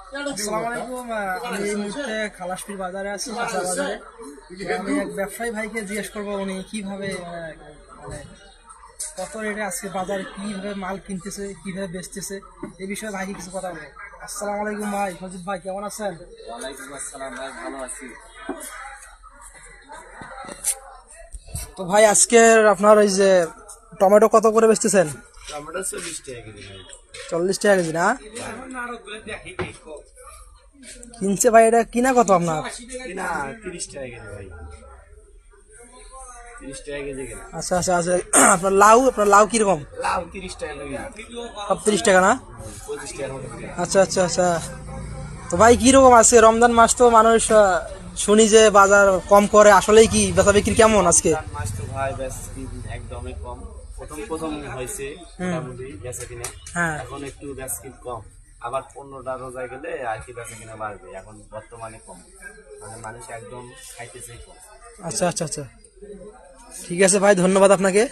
আসসালামু আলাইকুম। আমি এই মুহূর্তে খালাসপির বাজারে আছি, কাঁচা বাজারে। আমি এক ব্যবসায়ী ভাইকে জিজ্ঞেস করবো উনি কিভাবে মানে কত রেটে আজকে বাজারে কিভাবে মাল কিনতেছে, কিভাবে বেচতেছে, এই বিষয়ে ভাইকে কিছু কথা বলবো। আসসালামু আলাইকুম ভাই, সজিব ভাই কেমন আছেন? ওয়ালাইকুম আসসালাম ভাই, ভালো আছি। তো ভাই আজকে আপনার ওই যে টমেটো কত করে বেচতেছেন? টমেটো 40 টাকা কেজি ভাই। 40 টাকা কেজি না? কিনছে ভাই, এটা কিনা কত আপনার? কিনা 30 টাকা কেজি ভাই, 30 টাকা কেজি কিনা। আচ্ছা আচ্ছা আচ্ছা। আপনার লাউ কিরকম? লাউ 30 টাকা কেজি, সব 30 টাকা না? 25 টাকার মতো কিনা। আচ্ছা আচ্ছা আচ্ছা। তো ভাই কিরকম আছে রমজান মাস, তো মানুষ শুনি যে বাজার কম করে, আসলেই কি বেচা বিক্রি কেমন আজকে? রমজান মাস তো ভাই বেশি একদমই কম। প্রথম হয়েছে মোটামুটি বেচা কিনা, হ্যাঁ এখন একটু বেচা কিনা কম। আবার 15টা রোজা গেলে আর কি বেচা কিনা বাড়বে, এখন বর্তমানে কম, মানে মানুষ একদম খাইতেছেই কম। আচ্ছা আচ্ছা আচ্ছা, ঠিক আছে ভাই, ধন্যবাদ আপনাকে।